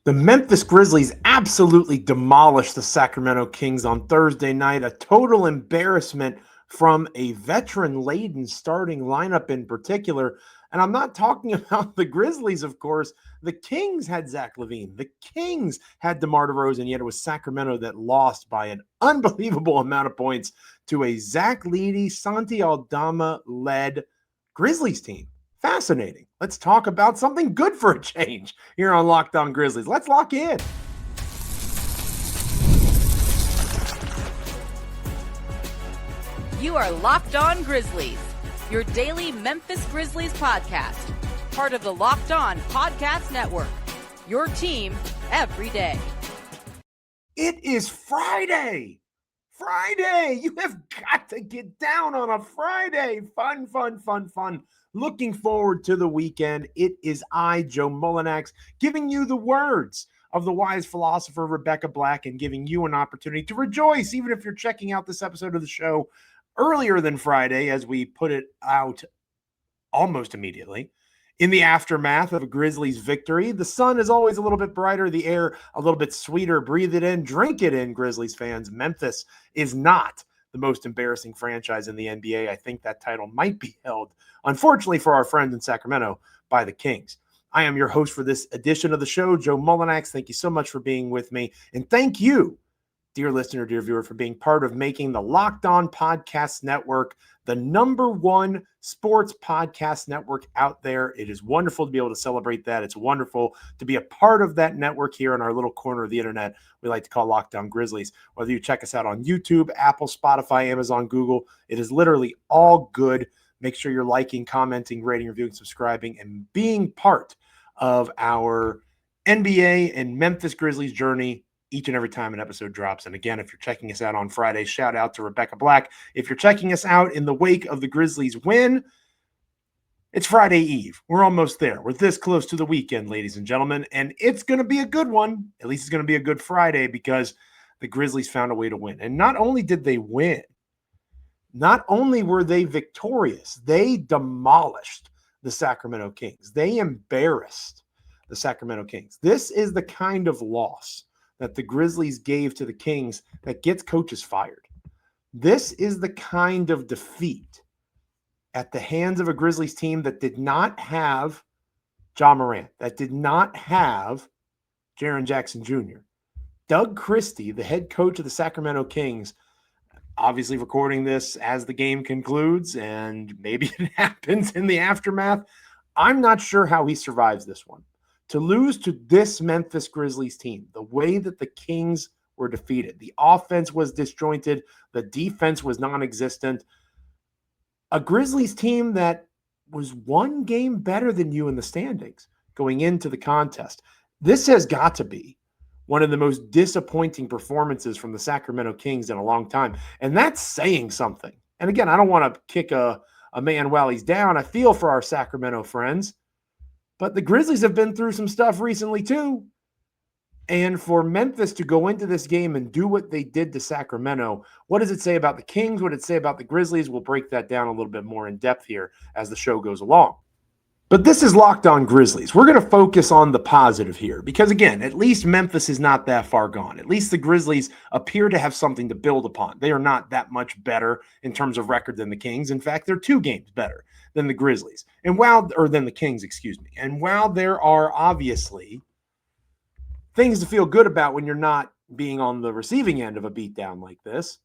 The Memphis Grizzlies absolutely demolished the Sacramento Kings on Thursday night. A total embarrassment from a veteran-laden starting lineup in particular. And I'm not talking about the Grizzlies, of course. The Kings had Zach LaVine. The Kings had DeMar DeRozan, yet it was Sacramento that lost by an unbelievable amount of points to a Zach Edey, Santi Aldama-led Grizzlies team. Fascinating. Let's talk about something good for a change here on Locked On Grizzlies. Let's lock in. You are Locked On Grizzlies, your daily Memphis Grizzlies podcast, part of the Locked On Podcast Network, your team every day. It is Friday. Friday. You have got to get down on a Friday. Fun, fun, fun, fun. Looking forward to the weekend. It is I, Joe Mullinax, giving you the words of the wise philosopher Rebecca Black and giving you an opportunity to rejoice, even if you're checking out this episode of the show earlier than Friday, as we put it out almost immediately. In the aftermath of a Grizzlies victory, the sun is always a little bit brighter, the air a little bit sweeter. Breathe it in, drink it in, Grizzlies fans. Memphis is not the most embarrassing franchise in the NBA. I think that title might be held, unfortunately for our friends in Sacramento, by the Kings. I am your host for this edition of the show, Joe Mullinax. Thank you so much for being with me. And thank you, dear listener, dear viewer, for being part of making the Locked On Podcast Network the #1 sports podcast network out there. It is wonderful to be able to celebrate that. It's wonderful to be a part of that network here in our little corner of the internet we like to call Locked On Grizzlies. Whether you check us out on YouTube, Apple, Spotify, Amazon, Google, it is literally all good. Make sure you're liking, commenting, rating, reviewing, subscribing, and being part of our NBA and Memphis Grizzlies journey each and every time an episode drops. And again, if you're checking us out on Friday, shout out to Rebecca Black. If you're checking us out in the wake of the Grizzlies win, it's Friday Eve. We're almost there. We're this close to the weekend, ladies and gentlemen, and it's going to be a good one. At least it's going to be a good Friday because the Grizzlies found a way to win. And not only did they win, not only were they victorious, they demolished the Sacramento Kings. They embarrassed the Sacramento Kings. This is the kind of loss that the Grizzlies gave to the Kings that gets coaches fired. This is the kind of defeat at the hands of a Grizzlies team that did not have Ja Morant, that did not have Jaren Jackson Jr. Doug Christie, the head coach of the Sacramento Kings, obviously recording this as the game concludes, and maybe it happens in the aftermath. I'm not sure how he survives this one. To lose to this Memphis Grizzlies team, the way that the Kings were defeated, the offense was disjointed, the defense was non-existent. A Grizzlies team that was one game better than you in the standings going into the contest. This has got to be one of the most disappointing performances from the Sacramento Kings in a long time. And that's saying something. And again, I don't want to kick a man while he's down. I feel for our Sacramento friends. But the Grizzlies have been through some stuff recently too. And for Memphis to go into this game and do what they did to Sacramento, what does it say about the Kings? What does it say about the Grizzlies? We'll break that down a little bit more in depth here as the show goes along. But this is Locked On Grizzlies. We're going to focus on the positive here because, again, at least Memphis is not that far gone. At least the Grizzlies appear to have something to build upon. They are not that much better in terms of record than the Kings. In fact, they're 2 games better than the Grizzlies. Than the Kings, excuse me. And while there are obviously things to feel good about when you're not being on the receiving end of a beatdown like this,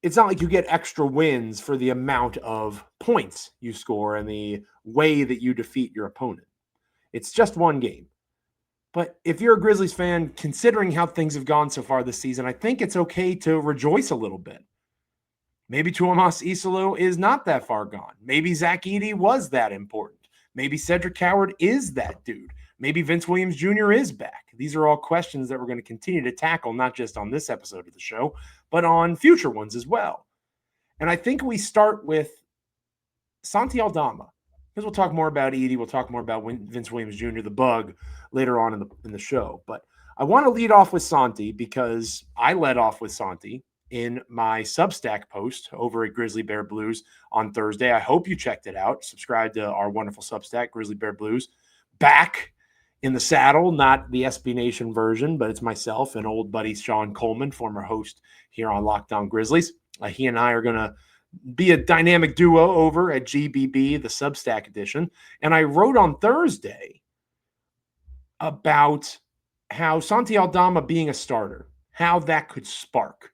it's not like you get extra wins for the amount of points you score and the way that you defeat your opponent. It's just one game. But if you're a Grizzlies fan, considering how things have gone so far this season, I think it's okay to rejoice a little bit. Maybe Tuomas Isolo is not that far gone. Maybe Zach Edey was that important. Maybe Cedric Coward is that dude. Maybe Vince Williams Jr. is back. These are all questions that we're going to continue to tackle, not just on this episode of the show, but on future ones as well. And I think we start with Santi Aldama, because we'll talk more about Edey. We'll talk more about Vince Williams Jr., the bug, later on in the show. But I want to lead off with Santi because I led off with Santi in my Substack post over at Grizzly Bear Blues on Thursday. I hope you checked it out. Subscribe to our wonderful Substack, Grizzly Bear Blues. Back in the saddle, not the SB Nation version, but it's myself and old buddy Sean Coleman, former host here on Locked On Grizzlies. He and I are going to be a dynamic duo over at GBB, the Substack edition. And I wrote on Thursday about how Santi Aldama being a starter, how that could spark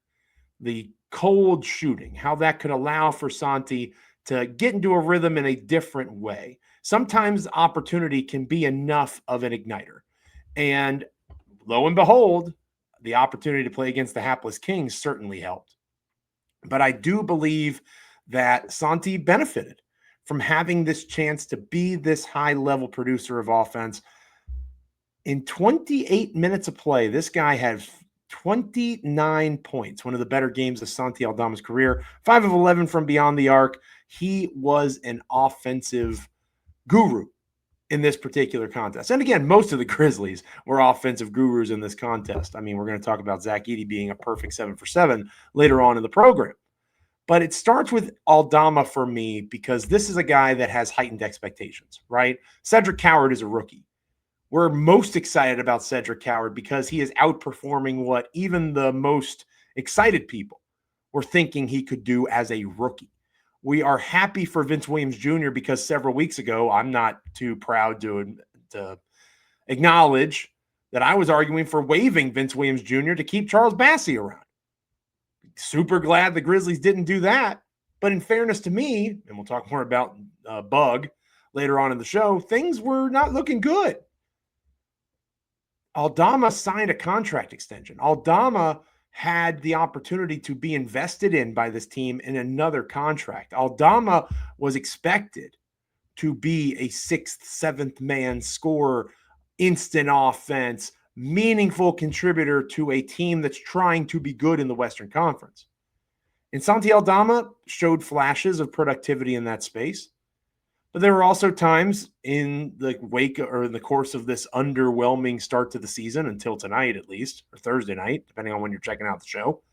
the cold shooting, how that could allow for Santi to get into a rhythm in a different way. Sometimes opportunity can be enough of an igniter. And lo and behold, the opportunity to play against the hapless Kings certainly helped. But I do believe that Santi benefited from having this chance to be this high-level producer of offense. In 28 minutes of play, this guy had 29 points, one of the better games of Santi Aldama's career, 5 of 11 from beyond the arc. He was an offensive guru in this particular contest. And again, most of the Grizzlies were offensive gurus in this contest. I mean, we're going to talk about Zach Edey being a perfect 7 for 7 later on in the program. But it starts with Aldama for me because this is a guy that has heightened expectations, right? Cedric Coward is a rookie. We're most excited about Cedric Coward because he is outperforming what even the most excited people were thinking he could do as a rookie. We are happy for Vince Williams Jr. because several weeks ago, I'm not too proud to acknowledge that I was arguing for waiving Vince Williams Jr. to keep Charles Bassey around. Super glad the Grizzlies didn't do that. But in fairness to me, and we'll talk more about Bug later on in the show, things were not looking good. Aldama signed a contract extension. Aldama had the opportunity to be invested in by this team in another contract. Aldama was expected to be a 6th, 7th man scorer, instant offense, meaningful contributor to a team that's trying to be good in the Western Conference. And Santi Aldama showed flashes of productivity in that space. But there were also times in the wake or in the course of this underwhelming start to the season, until tonight at least, or Thursday night, depending on when you're checking out the show,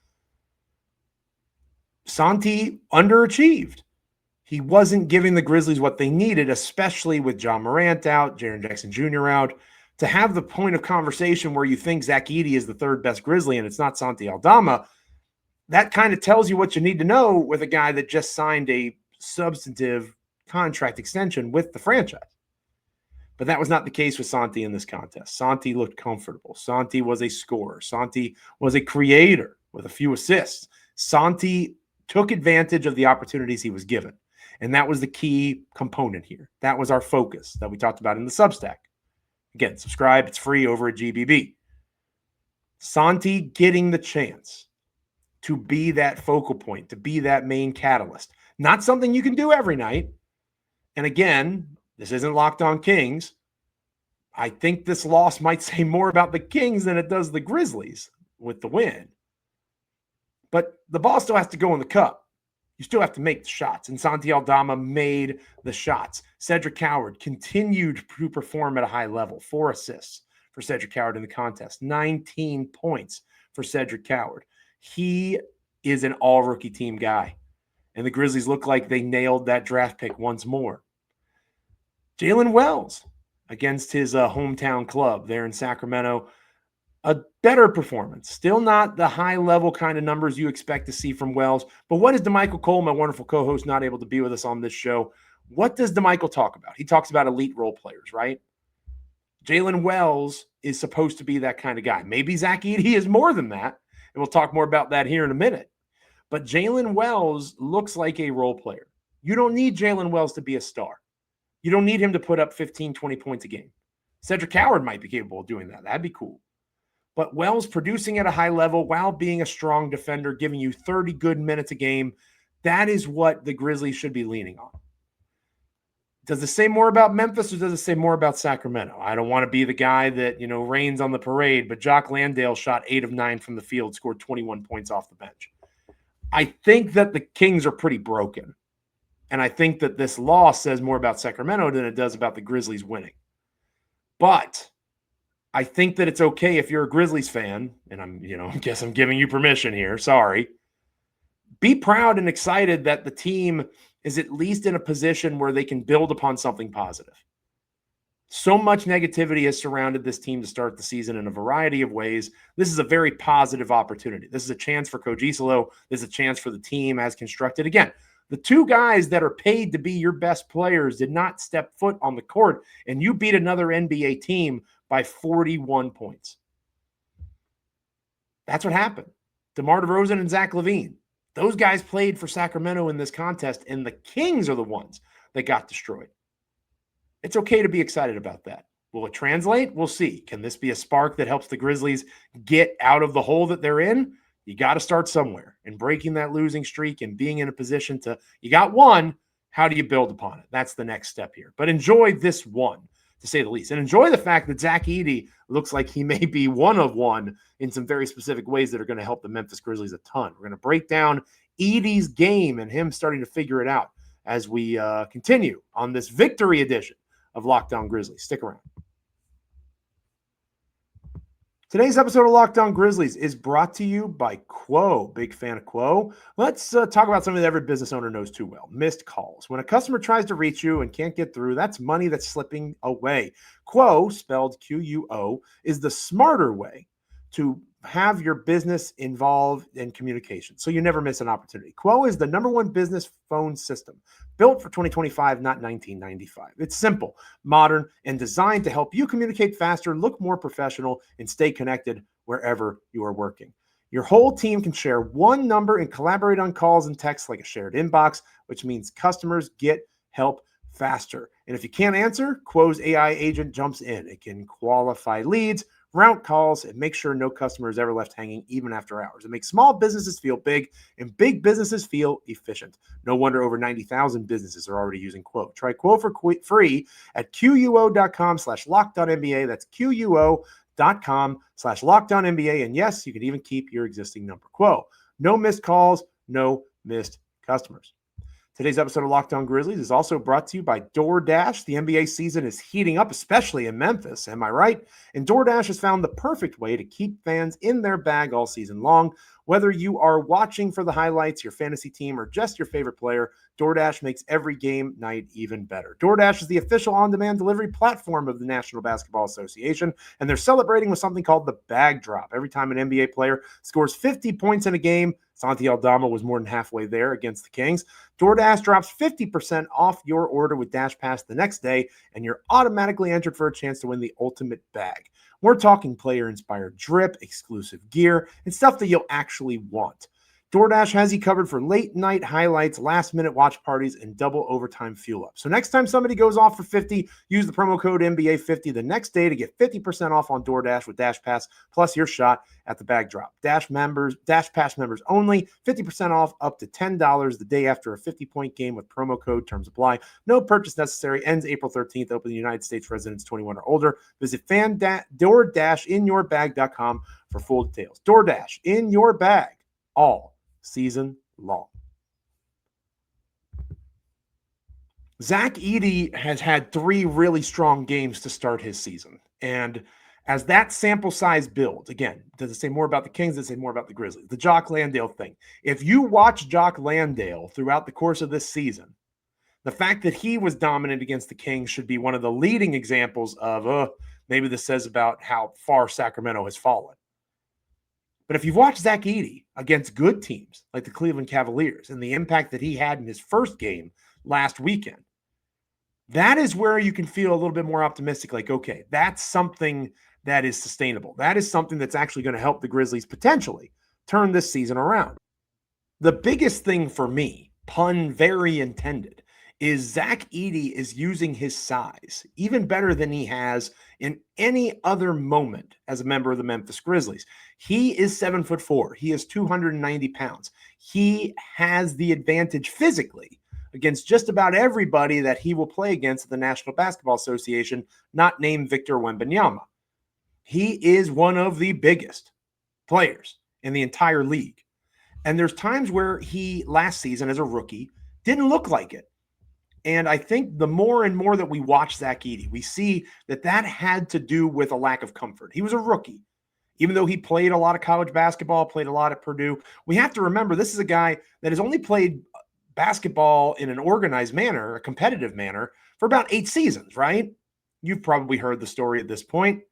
Santi underachieved. He wasn't giving the Grizzlies what they needed, especially with John Morant out, Jaren Jackson Jr. out, to have the point of conversation where you think Zach Edey is the 3rd best Grizzly and it's not Santi Aldama. That kind of tells you what you need to know with a guy that just signed a substantive contract extension with the franchise. But that was not the case with Santi in this contest. Santi looked comfortable. Santi was a scorer. Santi was a creator with a few assists. Santi took advantage of the opportunities he was given. And that was the key component here. That was our focus that we talked about in the Substack. Again, subscribe. It's free over at GBB. Santi getting the chance to be that focal point, to be that main catalyst. Not something you can do every night. And again, this isn't Locked On Kings. I think this loss might say more about the Kings than it does the Grizzlies with the win. But the ball still has to go in the cup. You still have to make the shots. And Santi Aldama made the shots. Cedric Coward continued to perform at a high level. 4 assists for Cedric Coward in the contest. 19 points for Cedric Coward. He is an all-rookie team guy. And the Grizzlies look like they nailed that draft pick once more. Jalen Wells against his hometown club there in Sacramento. A better performance. Still not the high-level kind of numbers you expect to see from Wells. But what is DeMichael Cole, my wonderful co-host, not able to be with us on this show? What does DeMichael talk about? He talks about elite role players, right? Jalen Wells is supposed to be that kind of guy. Maybe Zach Edey is more than that. And we'll talk more about that here in a minute. But Jalen Wells looks like a role player. You don't need Jalen Wells to be a star. You don't need him to put up 15, 20 points a game. Cedric Coward might be capable of doing that. That'd be cool. But Wells producing at a high level while being a strong defender, giving you 30 good minutes a game, that is what the Grizzlies should be leaning on. Does it say more about Memphis or does it say more about Sacramento? I don't want to be the guy that, rains on the parade, but Jock Landale shot 8 of 9 from the field, scored 21 points off the bench. I think that the Kings are pretty broken. And I think that this loss says more about Sacramento than it does about the Grizzlies winning. But I think that it's okay if you're a Grizzlies fan, and I guess I'm giving you permission here. Sorry. Be proud and excited that the team is at least in a position where they can build upon something positive. So much negativity has surrounded this team to start the season in a variety of ways. This is a very positive opportunity. This is a chance for Coach Isolo. This is a chance for the team as constructed. Again, the two guys that are paid to be your best players did not step foot on the court, and you beat another NBA team by 41 points. That's what happened. DeMar DeRozan and Zach LaVine. Those guys played for Sacramento in this contest, and the Kings are the ones that got destroyed. It's okay to be excited about that. Will it translate? We'll see. Can this be a spark that helps the Grizzlies get out of the hole that they're in? You got to start somewhere. And breaking that losing streak and being in a position to, you got one, how do you build upon it? That's the next step here. But enjoy this one, to say the least. And enjoy the fact that Zach Edey looks like he may be one of one in some very specific ways that are going to help the Memphis Grizzlies a ton. We're going to break down Edey's game and him starting to figure it out as we continue on this victory edition of Locked On Grizzlies. Stick around. Today's episode of Locked On Grizzlies is brought to you by Quo. Big fan of Quo. Let's talk about something that every business owner knows too well: missed calls. When a customer tries to reach you and can't get through, that's money that's slipping away. Quo, spelled Q-U-O, is the smarter way to have your business involved in communication, so you never miss an opportunity. Quo is the #1 business phone system built for 2025, not 1995. It's simple, modern, and designed to help you communicate faster, look more professional, and stay connected wherever you are working. Your whole team can share one number and collaborate on calls and texts like a shared inbox, which means customers get help faster. And if you can't answer, Quo's AI agent jumps in. It can qualify leads, route calls, and make sure no customer is ever left hanging even after hours. It makes small businesses feel big and big businesses feel efficient. No wonder over 90,000 businesses are already using Quo. Try Quo for free at QUO.com/LockedOnNBA. That's QUO.com/LockedOnNBA. And yes, you can even keep your existing number. Quo. No missed calls, no missed customers. Today's episode of Locked On Grizzlies is also brought to you by DoorDash. The NBA season is heating up, especially in Memphis. Am I right? And DoorDash has found the perfect way to keep fans in their bag all season long. Whether you are watching for the highlights, your fantasy team, or just your favorite player, DoorDash makes every game night even better. DoorDash is the official on-demand delivery platform of the National Basketball Association, and they're celebrating with something called the Bag Drop. Every time an NBA player scores 50 points in a game, Santi Aldama was more than halfway there against the Kings, DoorDash drops 50% off your order with Dash Pass the next day, and you're automatically entered for a chance to win the ultimate bag. We're talking player-inspired drip, exclusive gear, and stuff that you'll actually want. DoorDash has you covered for late-night highlights, last-minute watch parties, and double overtime fuel-up. So next time somebody goes off for 50, use the promo code NBA50 the next day to get 50% off on DoorDash with Dash Pass, plus your shot at the bag drop. Dash Pass members only, 50% off up to $10 the day after a 50-point game with promo code. Terms apply. No purchase necessary. Ends April 13th. Open to United States residents 21 or older. Visit DoorDashinYourBag.com for full details. DoorDash in your bag all season long. Zach Edey has had 3 really strong games to start his season. And as that sample size builds, again, does it say more about the Kings? Does it say more about the Grizzlies? The Jock Landale thing. If you watch Jock Landale throughout the course of this season, the fact that he was dominant against the Kings should be one of the leading examples of, maybe this says about how far Sacramento has fallen. But if you've watched Zach Edey against good teams like the Cleveland Cavaliers and the impact that he had in his first game last weekend, that is where you can feel a little bit more optimistic. Like, okay, that's something that is sustainable. That is something that's actually going to help the Grizzlies potentially turn this season around. The biggest thing for me, pun very intended, is Zach Edey is using his size even better than he has in any other moment as a member of the Memphis Grizzlies. He is 7'4". He is 290 pounds. He has the advantage physically against just about everybody that he will play against at the National Basketball Association, not named Victor Wembanyama. He is one of the biggest players in the entire league. And there's times where he, last season as a rookie, didn't look like it. And I think the more and more that we watch Zach Edey, we see that that had to do with a lack of comfort. He was a rookie. Even though he played a lot of college basketball, played a lot at Purdue, we have to remember this is a guy that has only played basketball in an organized manner, a competitive manner, for about 8 seasons, right? You've probably heard the story at this point.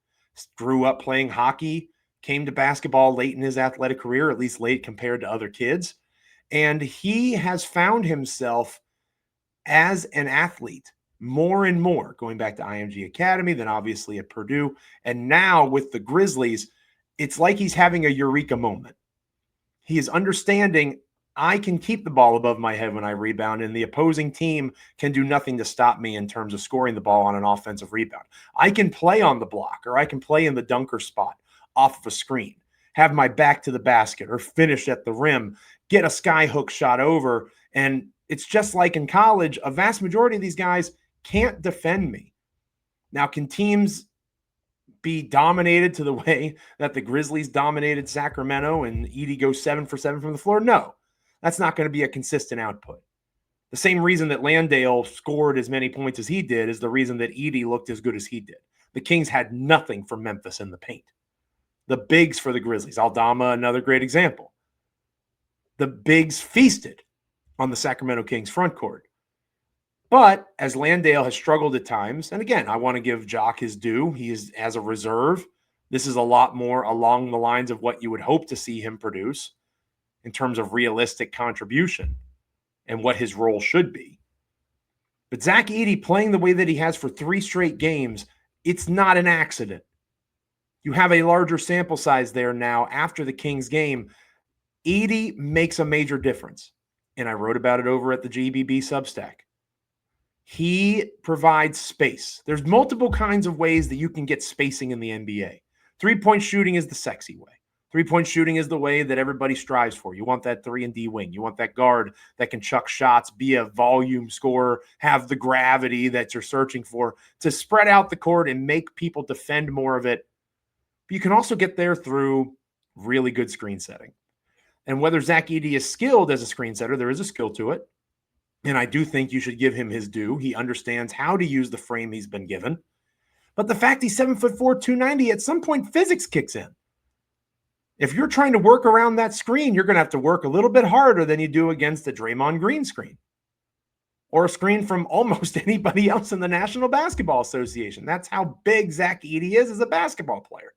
Grew up playing hockey, came to basketball late in his athletic career, at least late compared to other kids. And he has found himself as an athlete more and more, going back to IMG Academy, then obviously at Purdue. And now with the Grizzlies, it's like he's having a eureka moment. He is understanding I can keep the ball above my head when I rebound, and the opposing team can do nothing to stop me in terms of scoring the ball on an offensive rebound. I can play on the block, or I can play in the dunker spot off of a screen, have my back to the basket, or finish at the rim, get a sky hook shot over. And it's just like in college, a vast majority of these guys can't defend me. Now, can teams be dominated to the way that the Grizzlies dominated Sacramento and Edey goes 7 for 7 from the floor? No, that's not going to be a consistent output. The same reason that Landale scored as many points as he did is the reason that Edey looked as good as he did. The Kings had nothing from Memphis in the paint. The bigs for the Grizzlies, Aldama, another great example. The bigs feasted on the Sacramento Kings front court. But as Landale has struggled at times, and again, I want to give Jock his due. He is as a reserve. This is a lot more along the lines of what you would hope to see him produce in terms of realistic contribution and what his role should be. But Zach Edey playing the way that he has for 3 straight games, it's not an accident. You have a larger sample size there now after the Kings game. Edey makes a major difference. And I wrote about it over at the GBB Substack. He provides space. There's multiple kinds of ways that you can get spacing in the NBA. 3-point shooting is the sexy way. 3-point shooting is the way that everybody strives for. You want that 3-and-D wing. You want that guard that can chuck shots, be a volume scorer, have the gravity that you're searching for to spread out the court and make people defend more of it. But you can also get there through really good screen setting. And whether Zach Edey is skilled as a screen setter, there is a skill to it. And I do think you should give him his due. He understands how to use the frame he's been given. But the fact he's 7'4", 290, at some point physics kicks in. If you're trying to work around that screen, you're going to have to work a little bit harder than you do against a Draymond Green screen or a screen from almost anybody else in the National Basketball Association. That's how big Zach Edey is as a basketball player.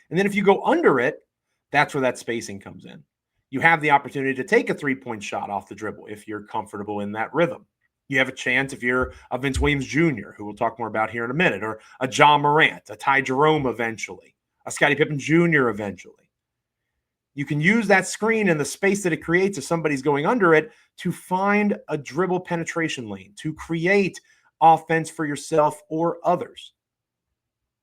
And then if you go under it, that's where that spacing comes in. You have the opportunity to take a 3-point shot off the dribble if you're comfortable in that rhythm. You have a chance if you're a Vince Williams Jr., who we'll talk more about here in a minute, or a John Morant, a Ty Jerome eventually, a Scottie Pippen Jr. eventually. You can use that screen and the space that it creates if somebody's going under it to find a dribble penetration lane, to create offense for yourself or others.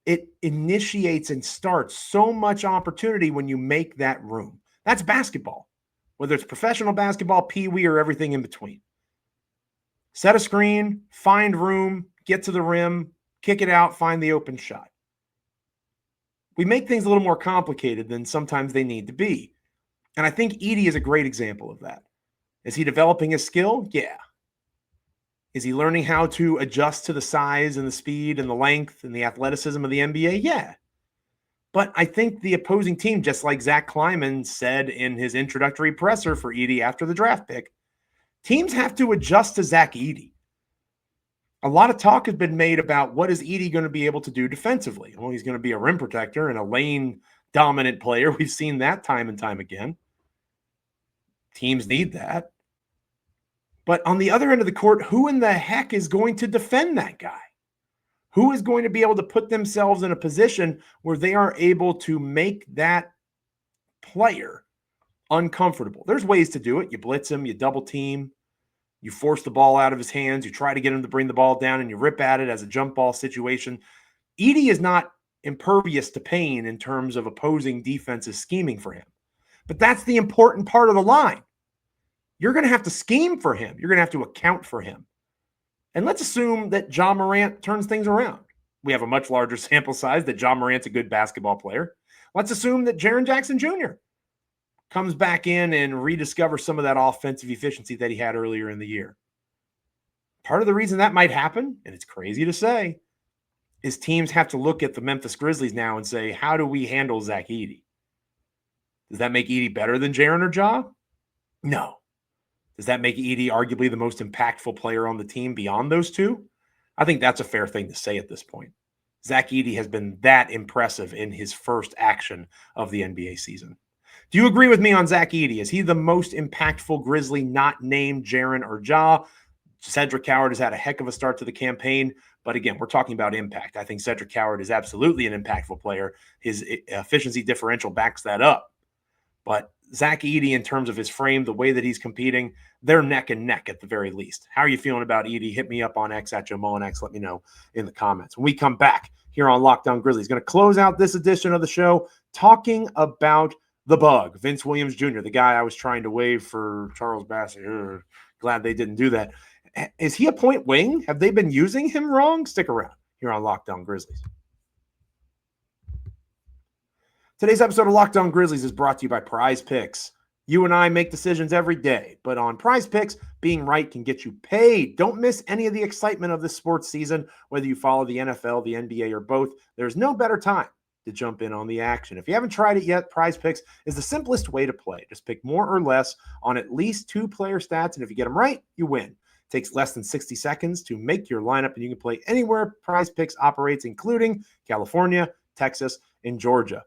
It initiates and starts so much opportunity when you make that room. That's basketball, whether it's professional basketball, pee-wee, or everything in between. Set a screen, find room, get to the rim, kick it out, find the open shot. We make things a little more complicated than sometimes they need to be. And I think Edey is a great example of that. Is he developing his skill? Yeah. Is he learning how to adjust to the size and the speed and the length and the athleticism of the NBA? Yeah. But I think the opposing team, just like Zach Kleiman said in his introductory presser for Edey after the draft pick, teams have to adjust to Zach Edey. A lot of talk has been made about what is Edey going to be able to do defensively. Well, he's going to be a rim protector and a lane-dominant player. We've seen that time and time again. Teams need that. But on the other end of the court, who in the heck is going to defend that guy? Who is going to be able to put themselves in a position where they are able to make that player uncomfortable? There's ways to do it. You blitz him, you double team, you force the ball out of his hands, you try to get him to bring the ball down, and you rip at it as a jump ball situation. Edey is not impervious to pain in terms of opposing defenses scheming for him. But that's the important part of the line. You're going to have to scheme for him. You're going to have to account for him. And let's assume that John Morant turns things around. We have a much larger sample size that John Morant's a good basketball player. Let's assume that Jaren Jackson Jr. comes back in and rediscovers some of that offensive efficiency that he had earlier in the year. Part of the reason that might happen, and it's crazy to say, is teams have to look at the Memphis Grizzlies now and say, how do we handle Zach Edey? Does that make Edey better than Jaren or Ja? No. Does that make Edey arguably the most impactful player on the team beyond those two? I think that's a fair thing to say at this point. Zach Edey has been that impressive in his first action of the NBA season. Do you agree with me on Zach Edey? Is he the most impactful Grizzly not named Jaren or Ja? Cedric Coward has had a heck of a start to the campaign, but again, we're talking about impact. I think Cedric Coward is absolutely an impactful player. His efficiency differential backs that up. But Zach Edey, in terms of his frame, the way that he's competing, they're neck and neck at the very least. How are you feeling about Edey? Hit me up on X at Joe Mullinax. Let me know in the comments. When we come back here on Locked On Grizzlies, going to close out this edition of the show talking about the bug, Vince Williams Jr., the guy I was trying to waive for Charles Bassey. Glad they didn't do that. Is he a point wing? Have they been using him wrong? Stick around here on Locked On Grizzlies. Today's episode of Locked On Grizzlies is brought to you by PrizePicks. You and I make decisions every day, but on PrizePicks, being right can get you paid. Don't miss any of the excitement of this sports season, whether you follow the NFL, the NBA, or both. There's no better time to jump in on the action. If you haven't tried it yet, PrizePicks is the simplest way to play. Just pick more or less on at least 2 player stats, and if you get them right, you win. It takes less than 60 seconds to make your lineup, and you can play anywhere PrizePicks operates, including California, Texas, and Georgia.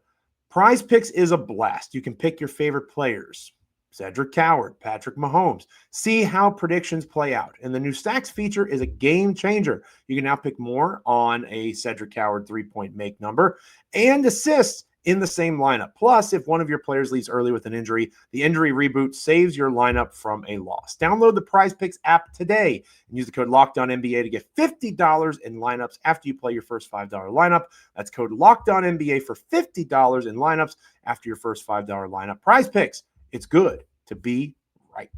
PrizePicks is a blast. You can pick your favorite players, Cedric Coward, Patrick Mahomes. See how predictions play out. And the new stacks feature is a game changer. You can now pick more on a Cedric Coward 3-point make number and assists in the same lineup. Plus, if one of your players leaves early with an injury, the injury reboot saves your lineup from a loss. Download the PrizePicks app today and use the code LOCKEDONNBA to get $50 in lineups after you play your first $5 lineup. That's code LOCKEDONNBA for $50 in lineups after your first $5 lineup. PrizePicks, it's good to be right.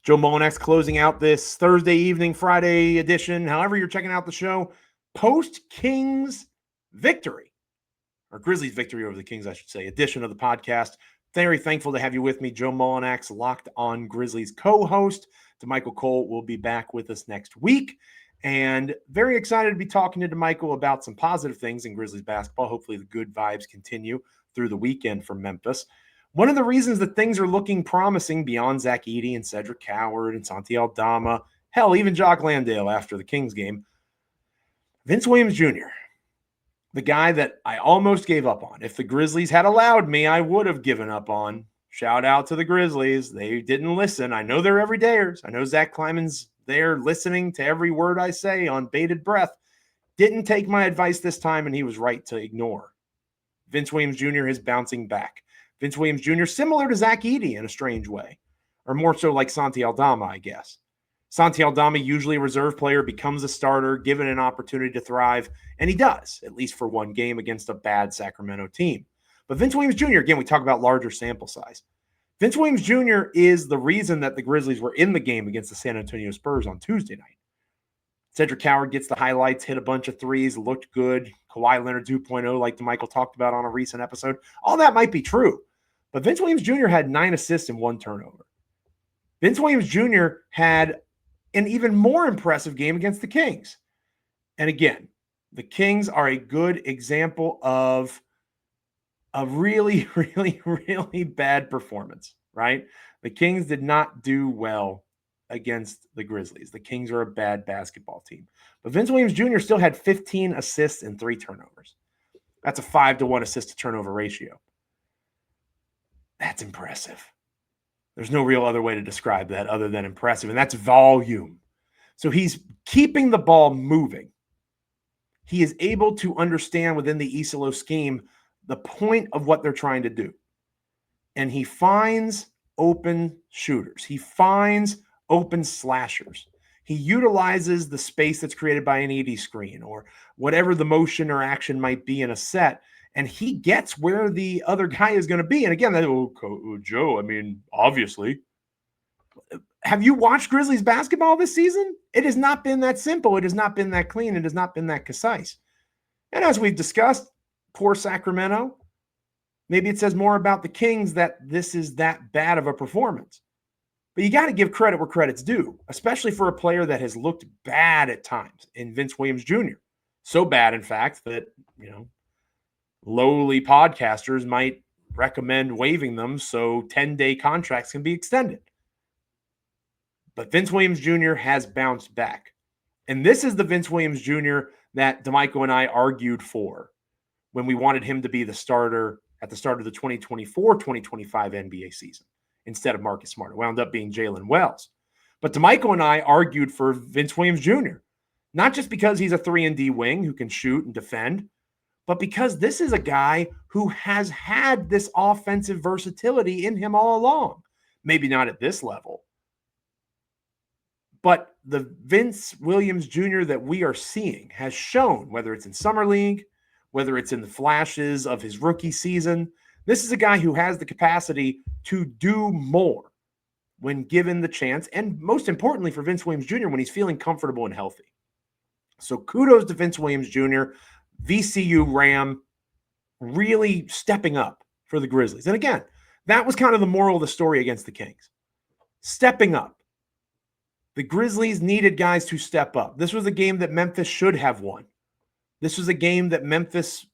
Joe Mullinax closing out this Thursday evening, Friday edition, however you're checking out the show, post-Kings victory, or Grizzlies victory over the Kings, I should say, edition of the podcast. Very thankful to have you with me, Joe Mullinax, Locked On Grizzlies co-host. DeMichael Cole will be back with us next week, and very excited to be talking to DeMichael about some positive things in Grizzlies basketball. Hopefully the good vibes continue through the weekend for Memphis. One of the reasons that things are looking promising beyond Zach Edey and Cedric Coward and Santi Aldama, hell, even Jock Landale after the Kings game, Vince Williams Jr., the guy that I almost gave up on. If the Grizzlies had allowed me, I would have given up on. Shout out to the Grizzlies. They didn't listen. I know they're everydayers. I know Zach Kleiman's there listening to every word I say on bated breath. Didn't take my advice this time, and he was right to ignore. Vince Williams Jr. is bouncing back. Vince Williams Jr., similar to Zach Edey in a strange way, or more so like Santi Aldama, I guess. Santi Aldama, usually a reserve player, becomes a starter, given an opportunity to thrive, and he does, at least for one game against a bad Sacramento team. But Vince Williams Jr., again, we talk about larger sample size. Vince Williams Jr. is the reason that the Grizzlies were in the game against the San Antonio Spurs on Tuesday night. Cedric Coward gets the highlights, hit a bunch of threes, looked good. Kawhi Leonard 2.0, like DeMichael talked about on a recent episode. All that might be true, but Vince Williams Jr. had 9 assists and 1 turnover. Vince Williams Jr. had an even more impressive game against the Kings. And again, the Kings are a good example of a really, really, really bad performance, right? The Kings did not do well against the Grizzlies. The Kings are a bad basketball team. But Vince Williams Jr. still had 15 assists and 3 turnovers. That's a 5-to-1 assist to turnover ratio. That's impressive. There's no real other way to describe that other than impressive, and that's volume. So he's keeping the ball moving. He is able to understand within the ESOLO scheme the point of what they're trying to do. And he finds open shooters. He finds open slashers. He utilizes the space that's created by an Edey screen or whatever the motion or action might be in a set, and he gets where the other guy is going to be. And again, Joe, I mean, obviously. Have you watched Grizzlies basketball this season? It has not been that simple. It has not been that clean. It has not been that concise. And as we've discussed, poor Sacramento, maybe it says more about the Kings that this is that bad of a performance. But you got to give credit where credit's due, especially for a player that has looked bad at times in Vince Williams Jr. So bad, in fact, that, lowly podcasters might recommend waiving them so 10-day contracts can be extended. But Vince Williams Jr. has bounced back. And this is the Vince Williams Jr. that DeMichael and I argued for when we wanted him to be the starter at the start of the 2024-2025 NBA season instead of Marcus Smart. It wound up being Jalen Wells. But DeMichael and I argued for Vince Williams Jr., not just because he's a 3-and-D wing who can shoot and defend, but because this is a guy who has had this offensive versatility in him all along. Maybe not at this level, but the Vince Williams Jr. that we are seeing has shown, whether it's in Summer League, whether it's in the flashes of his rookie season, this is a guy who has the capacity to do more when given the chance, and most importantly for Vince Williams Jr., when he's feeling comfortable and healthy. So kudos to Vince Williams Jr., VCU Ram, really stepping up for the Grizzlies. And again, that was kind of the moral of the story against the Kings. Stepping up. The Grizzlies needed guys to step up. This was a game that Memphis should have won. This was a game that Memphis,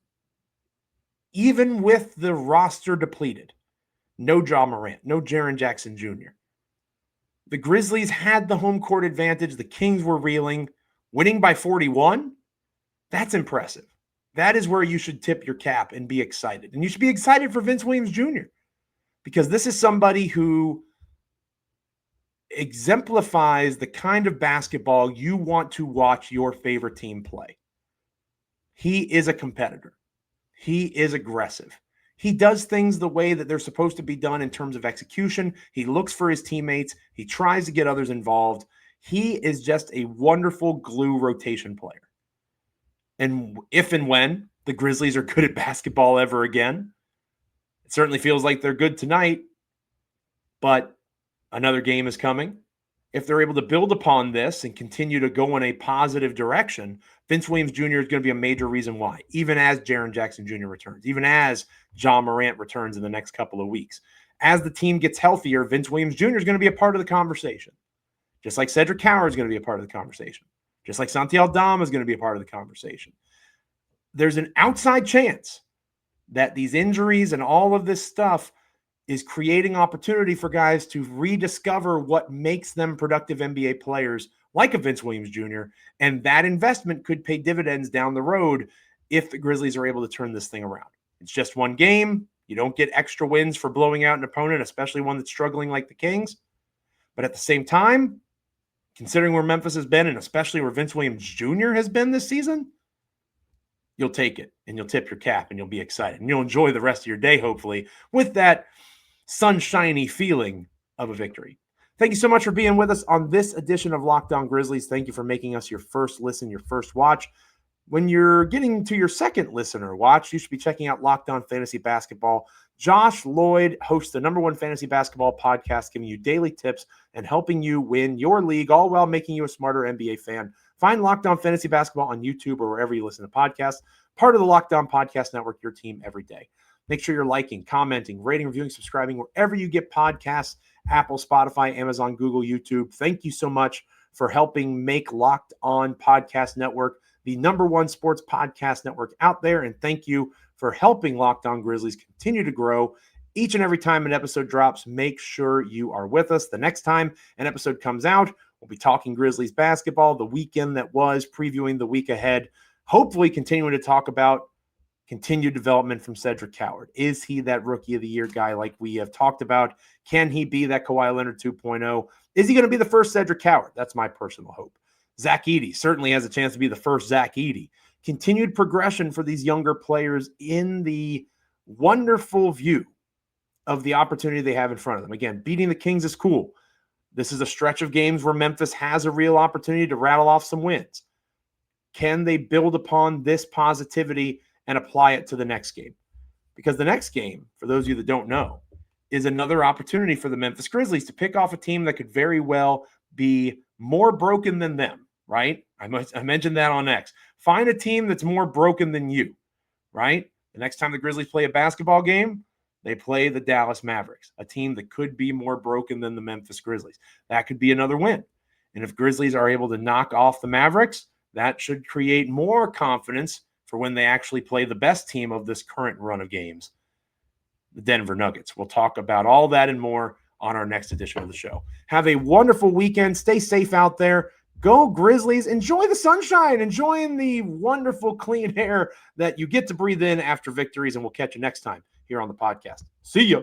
even with the roster depleted, no Joe Morant, no Jaren Jackson Jr., the Grizzlies had the home court advantage. The Kings were reeling. Winning by 41, that's impressive. That is where you should tip your cap and be excited. And you should be excited for Vince Williams Jr. because this is somebody who exemplifies the kind of basketball you want to watch your favorite team play. He is a competitor. He is aggressive. He does things the way that they're supposed to be done in terms of execution. He looks for his teammates. He tries to get others involved. He is just a wonderful glue rotation player. And if and when the Grizzlies are good at basketball ever again, it certainly feels like they're good tonight, but another game is coming. If they're able to build upon this and continue to go in a positive direction, Vince Williams Jr. is going to be a major reason why, even as Jaren Jackson Jr. returns, even as John Morant returns in the next couple of weeks. As the team gets healthier, Vince Williams Jr. is going to be a part of the conversation. Just like Cedric Coward is going to be a part of the conversation. Just like Santi Aldama is going to be a part of the conversation. There's an outside chance that these injuries and all of this stuff is creating opportunity for guys to rediscover what makes them productive NBA players like a Vince Williams Jr., and that investment could pay dividends down the road if the Grizzlies are able to turn this thing around. It's just one game. You don't get extra wins for blowing out an opponent, especially one that's struggling like the Kings. But at the same time, considering where Memphis has been, and especially where Vince Williams Jr. has been this season, you'll take it, and you'll tip your cap, and you'll be excited. And you'll enjoy the rest of your day, hopefully, with that sunshiny feeling of a victory. Thank you so much for being with us on this edition of Locked On Grizzlies. Thank you for making us your first listen, your first watch. When you're getting to your second listen or watch, you should be checking out Locked On Fantasy Basketball. Josh Lloyd hosts the #1 fantasy basketball podcast, giving you daily tips and helping you win your league, all while making you a smarter NBA fan. Find Locked On Fantasy Basketball on YouTube or wherever you listen to podcasts. Part of the Locked On Podcast Network, your team every day. Make sure you're liking, commenting, rating, reviewing, subscribing wherever you get podcasts, Apple, Spotify, Amazon, Google, YouTube. Thank you so much for helping make Locked On Podcast Network the #1 sports podcast network out there. And thank you for helping Locked On Grizzlies continue to grow. Each and every time an episode drops, make sure you are with us. The next time an episode comes out, we'll be talking Grizzlies basketball, the weekend that was, previewing the week ahead, hopefully continuing to talk about continued development from Cedric Coward. Is he that Rookie of the Year guy like we have talked about? Can he be that Kawhi Leonard 2.0? Is he going to be the first Cedric Coward? That's my personal hope. Zach Edey certainly has a chance to be the first Zach Edey. Continued progression for these younger players in the wonderful view of the opportunity they have in front of them. Again, beating the Kings is cool. This is a stretch of games where Memphis has a real opportunity to rattle off some wins. Can they build upon this positivity and apply it to the next game? Because the next game, for those of you that don't know, is another opportunity for the Memphis Grizzlies to pick off a team that could very well be more broken than them, right? I mentioned that on X. Find a team that's more broken than you, right? The next time the Grizzlies play a basketball game, they play the Dallas Mavericks, a team that could be more broken than the Memphis Grizzlies. That could be another win. And if Grizzlies are able to knock off the Mavericks, that should create more confidence for when they actually play the best team of this current run of games, the Denver Nuggets. We'll talk about all that and more on our next edition of the show. Have a wonderful weekend. Stay safe out there. Go Grizzlies. Enjoy the sunshine. Enjoying the wonderful clean air that you get to breathe in after victories. And we'll catch you next time here on the podcast. See ya.